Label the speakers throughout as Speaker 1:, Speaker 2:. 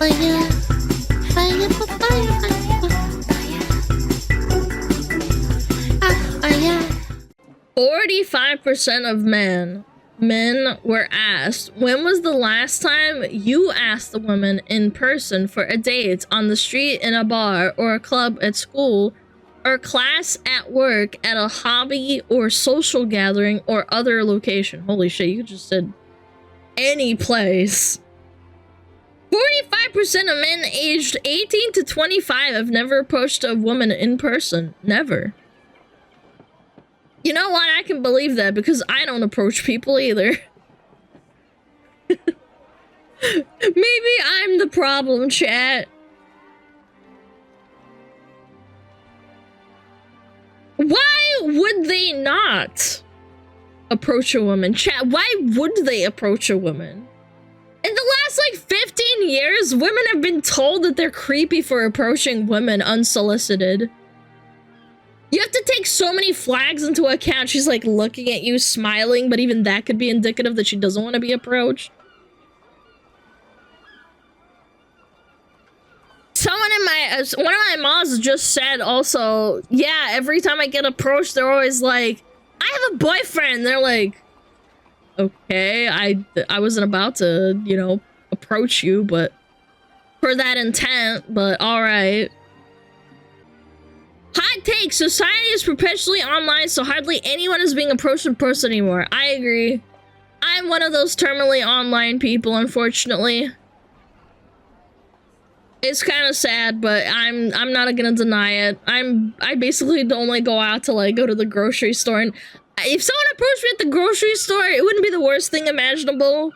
Speaker 1: fire, fire for fire, fire. 45% of men were asked, when was the last time you asked a woman in person for a date, on the street, in a bar, or a club at school, or class at work, at a hobby or social gathering, or other location? Holy shit, you just said any place. 45% of men aged 18 to 25 have never approached a woman in person. Never. You know what? I can believe that because I don't approach people either. Maybe I'm the problem, chat. Why would they not approach a woman? Chat, why would they approach a woman? In the last, like, 15 years, women have been told that they're creepy for approaching women unsolicited. You have to take so many flags into account. She's, like, looking at you, smiling, but even that could be indicative that she doesn't want to be approached. Someone in one of my moms just said also, yeah, every time I get approached, they're always like, I have a boyfriend. They're like, okay, I wasn't about to, you know, approach you, but for that intent, but all right. Hot take, society is perpetually online, so hardly anyone is being approached in person anymore. I agree. I'm one of those terminally online people, unfortunately. It's kind of sad, but I'm not gonna deny it. I basically only go out to, like, go to the grocery store, and if someone approached me at the grocery store, it wouldn't be the worst thing imaginable.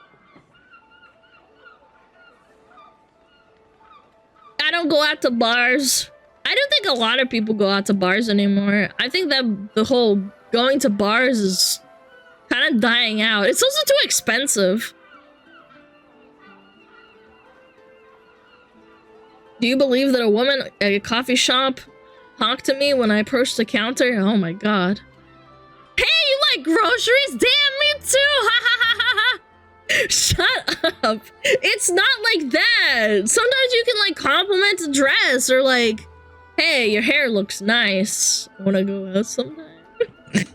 Speaker 1: I don't go out to bars. I don't think a lot of people go out to bars anymore. I think that the whole going to bars is kind of dying out. It's also too expensive. Do you believe that a woman at a coffee shop talked to me when I approached the counter? Oh my god. Hey, you like groceries? Damn, me too! Ha ha ha ha ha! Shut up. It's not like that. Sometimes you can, like, compliment a dress or, like, hey, your hair looks nice. Wanna go out sometime? It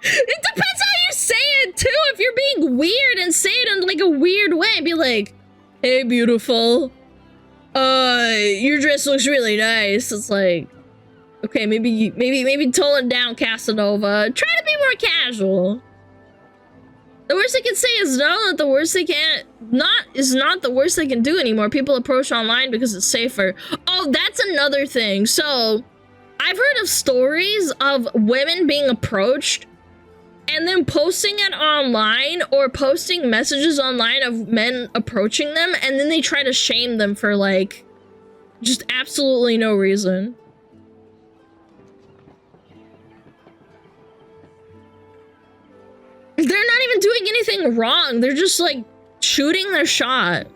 Speaker 1: depends how you say it, too. If you're being weird and say it in, like, a weird way, be like, hey, beautiful. Your dress looks really nice. It's like, okay, maybe tone it down, Casanova. Try to be more casual. The worst they can say is no. The worst they can't is not the worst they can do anymore. People approach online because it's safer. Oh, that's another thing. So, I've heard of stories of women being approached and then posting it online or posting messages online of men approaching them, and then they try to shame them for, like, just absolutely no reason. They're not even doing anything wrong. They're just, like, shooting their shot.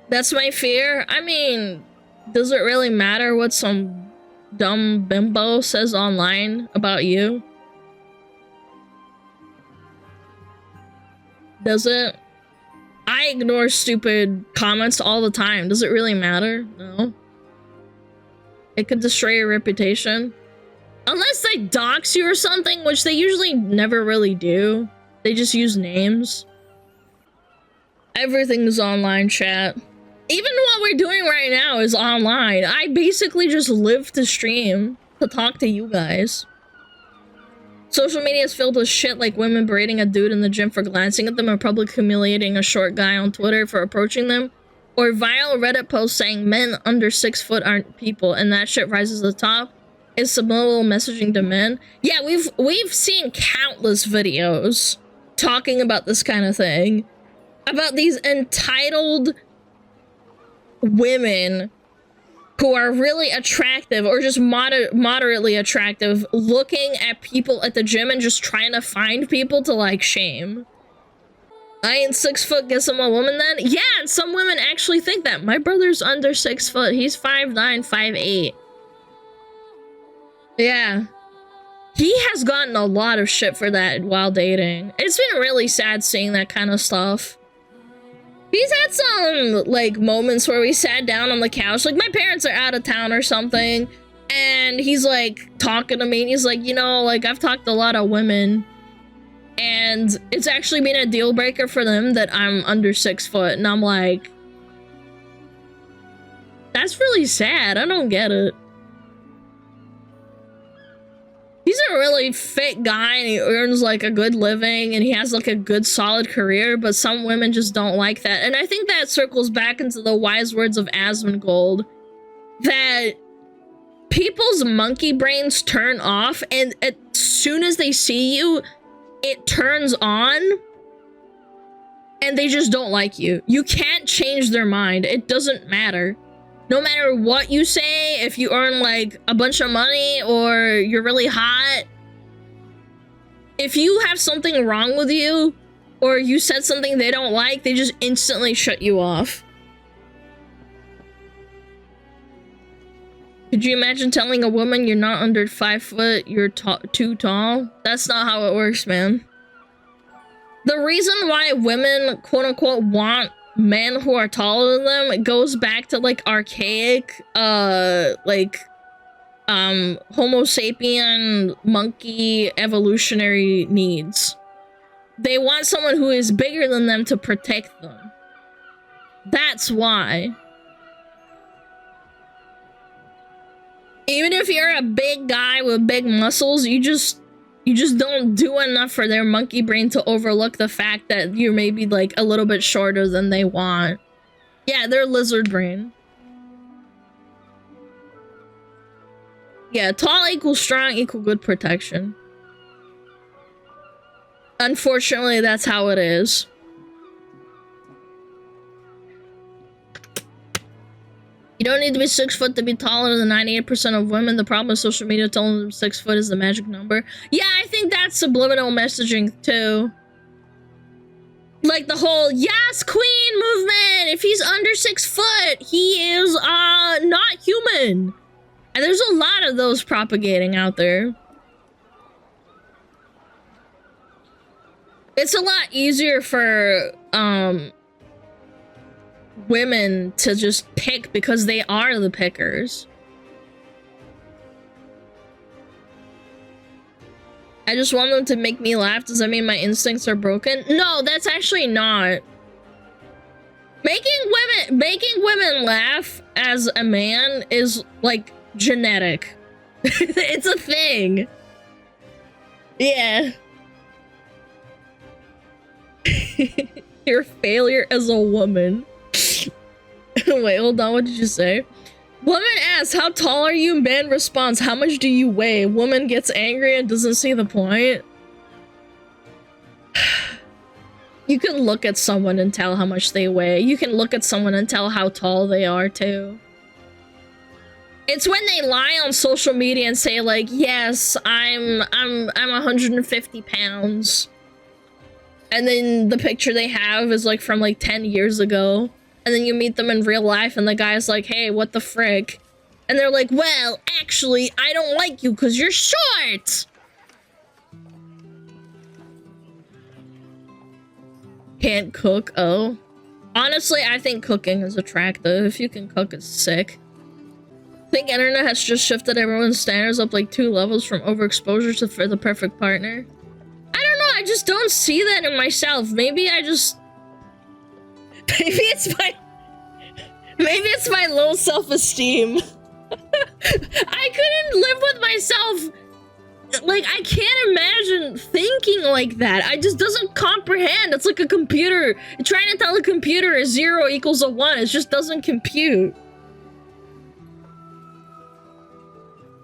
Speaker 1: That's my fear. I mean, does it really matter what some dumb bimbo says online about you? Does it? I ignore stupid comments all the time. Does it really matter? No. It could destroy your reputation. Unless they dox you or something, which they usually never really do. They just use names. Everything's online, chat. Even what we're doing right now is online. I basically just live to stream, to talk to you guys. Social media is filled with shit like women berating a dude in the gym for glancing at them, or public humiliating a short guy on Twitter for approaching them, or viral Reddit posts saying men under 6 foot aren't people, and that shit rises to the top. Is subliminal messaging to men. Yeah, we've seen countless videos talking about this kind of thing. About these entitled women who are really attractive or just moderately attractive, looking at people at the gym and just trying to find people to, like, shame. I ain't 6 foot, guess I'm a woman then? Yeah, some women actually think that. My brother's under 6 foot. He's 5'9", 5'8". Yeah. he has gotten a lot of shit for that while dating. It's been really sad seeing that kind of stuff. He's had some, like, moments where we sat down on the couch, like, my parents are out of town or something, and he's, like, talking to me, and he's like, you know, like, I've talked to a lot of women, and it's actually been a deal breaker for them that I'm under 6 foot, and I'm like, that's really sad. I don't get it. He's a really fit guy, and he earns, like, a good living, and he has, like, a good, solid career, but some women just don't like that. And I think that circles back into the wise words of Asmongold, that people's monkey brains turn off, and as soon as they see you, it turns on, and they just don't like you. You can't change their mind. It doesn't matter. No matter what you say, if you earn, like, a bunch of money or you're really hot, if you have something wrong with you or you said something they don't like, they just instantly shut you off. Could you imagine telling a woman you're not under 5 foot, you're too tall? That's not how it works, man. The reason why women, quote-unquote, want men who are taller than them, it goes back to, like, archaic, Homo sapien monkey evolutionary needs. They want someone who is bigger than them to protect them. That's why. Even if you're a big guy with big muscles, you just don't do enough for their monkey brain to overlook the fact that you're maybe, like, a little bit shorter than they want. Yeah, they're lizard brain. Yeah, tall equals strong equal good protection. Unfortunately, that's how it is. You don't need to be 6 foot to be taller than 98% of women. The problem with social media telling them 6 foot is the magic number. Yeah, I think that's subliminal messaging too. Like the whole yes queen movement. If he's under 6 foot, he is not human. And there's a lot of those propagating out there. It's a lot easier for women to just pick because they are the pickers. I just want them to make me laugh. Does that mean my instincts are broken? No, that's actually not. Making women laugh as a man is, like, genetic. It's a thing. Yeah. Your failure as a woman. Wait, hold on, what did you say? Woman asks, how tall are you? Man responds, how much do you weigh? Woman gets angry and doesn't see the point. You can look at someone and tell how much they weigh. You can look at someone and tell how tall they are too. It's when they lie on social media and say, like, yes, I'm 150 pounds. And then the picture they have is, like, from, like, 10 years ago. And then you meet them in real life and the guy's like, hey, what the frick? And they're like, well, actually, I don't like you because you're short. Can't cook, oh. Honestly, I think cooking is attractive. If you can cook, it's sick. I think internet has just shifted everyone's standards up like 2 levels from overexposure to for the perfect partner. I don't know, I just don't see that in myself. Maybe I just... Maybe it's my low self-esteem. I couldn't live with myself. Like, I can't imagine thinking like that. I just doesn't comprehend. It's like a computer. You're trying to tell a computer a 0 equals a 1. It just doesn't compute.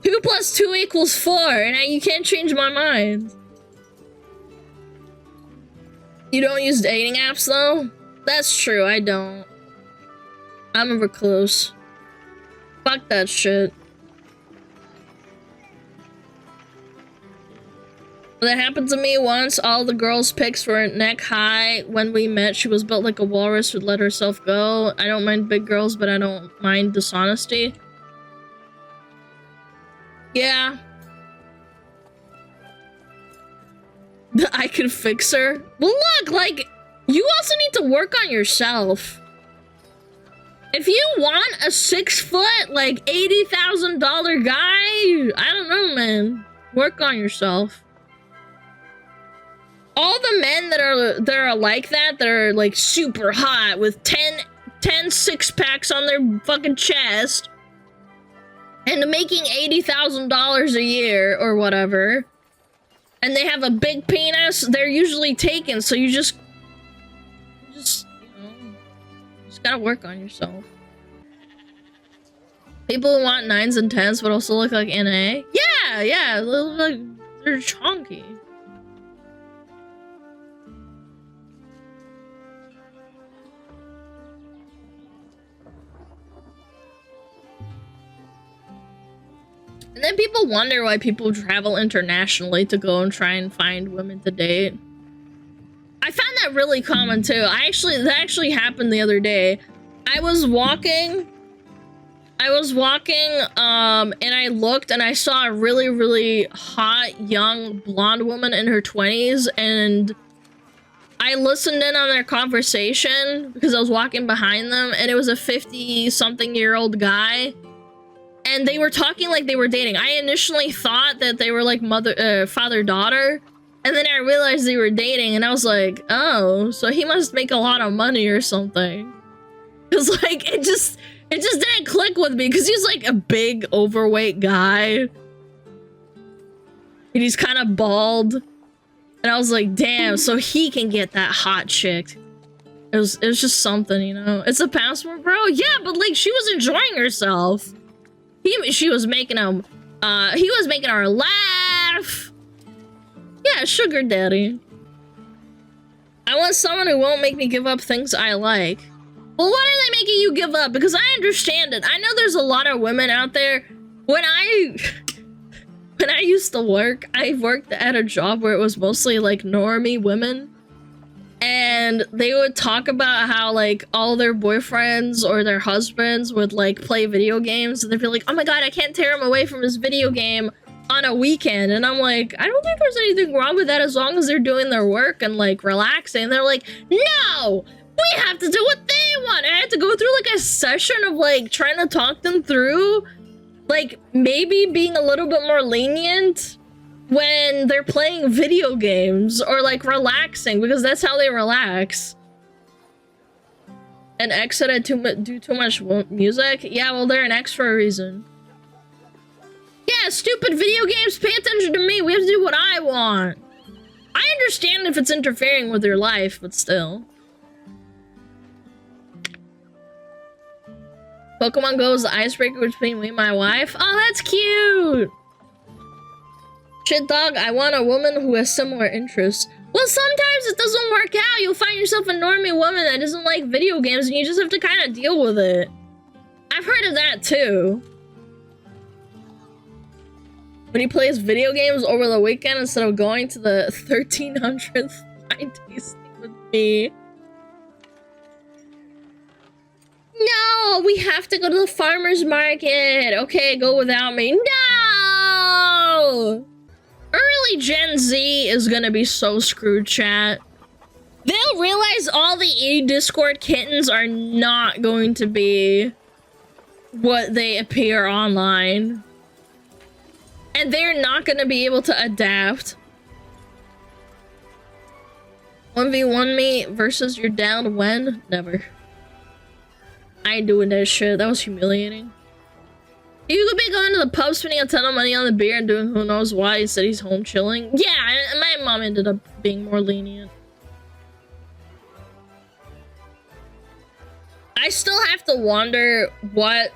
Speaker 1: 2 plus 2 equals 4, and you can't change my mind. You don't use dating apps, though? That's true, I don't. I'm a recluse. Fuck that shit. That happened to me once. All the girls' pics were neck high. When we met, she was built like a walrus, would let herself go. I don't mind big girls, but I don't mind dishonesty. Yeah. I can fix her. Well, look, like, you also need to work on yourself. If you want a 6 foot, like, $80,000 guy, I don't know, man. Work on yourself. All the men that are like that are like super hot with 10 six-packs on their fucking chest and making $80,000 a year or whatever, and they have a big penis, they're usually taken. So you just gotta work on yourself. People who want 9s and 10s but also look like NA. Yeah, like they're chunky. And then people wonder why people travel internationally to go and try and find women to date. I found that really common too. That actually happened the other day. I was walking, and I looked and I saw a really, really hot, young, blonde woman in her 20s, and I listened in on their conversation because I was walking behind them, and it was a 50-something-year-old guy. And they were talking like they were dating. I initially thought that they were like father-daughter. And then I realized they were dating, and I was like, oh, so he must make a lot of money or something. Cause like, it just didn't click with me, cause he's like a big, overweight guy. And he's kind of bald. And I was like, damn, so he can get that hot chick. It was just something, you know? It's a passport, bro? Yeah, but like, she was enjoying herself. She was making him, he was making her laugh. Yeah, sugar daddy. I want someone who won't make me give up things I like. Well, what are they making you give up? Because I understand it. I know there's a lot of women out there. When I used to work, I worked at a job where it was mostly like normie women. And they would talk about how, like, all their boyfriends or their husbands would, like, play video games. And they'd be like, oh my god, I can't tear him away from his video game on a weekend. And I'm like, I don't think there's anything wrong with that as long as they're doing their work and, like, relaxing. And they're like, no! We have to do what they want! And I had to go through, like, a session of, like, trying to talk them through, like, maybe being a little bit more lenient when they're playing video games or like relaxing, because that's how they relax. An ex said I do too much music? Yeah, well, they're an ex for a reason. Yeah, stupid video games, pay attention to me. We have to do what I want. I understand if it's interfering with your life, but still. Pokemon Go is the icebreaker between me and my wife. Oh, that's cute. Shit, dog, I want a woman who has similar interests. Well, sometimes it doesn't work out. You'll find yourself a normie woman that doesn't like video games, and you just have to kind of deal with it. I've heard of that, too. When he plays video games over the weekend instead of going to the 1300th wine tasting with me. No, we have to go to the farmer's market. Okay, go without me. No! Early Gen Z is gonna be so screwed, chat. They'll realize all the e-Discord kittens are not going to be what they appear online. And they're not gonna be able to adapt. 1v1 me versus you're down when? Never. I ain't doing that shit. That was humiliating. You could be going to the pub, spending a ton of money on the beer and doing who knows why. Instead he's home chilling. Yeah, my mom ended up being more lenient. I still have to wonder what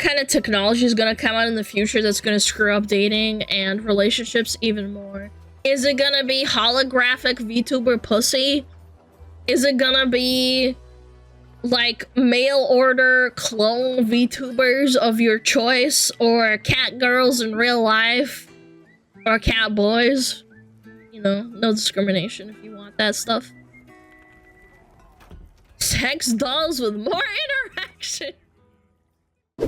Speaker 1: kind of technology is going to come out in the future that's going to screw up dating and relationships even more. Is it going to be holographic VTuber pussy? Is it going to be like mail order clone VTubers of your choice, or cat girls in real life, or cat boys? You know, no discrimination if you want that stuff. Sex dolls with more interaction.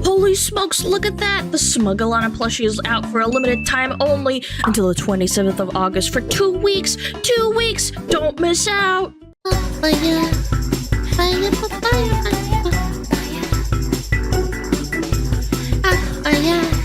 Speaker 1: Holy smokes, look at that! The Smuggalana plushie is out for a limited time only until the 27th of August for 2 weeks. 2 weeks! Don't miss out!
Speaker 2: Yeah.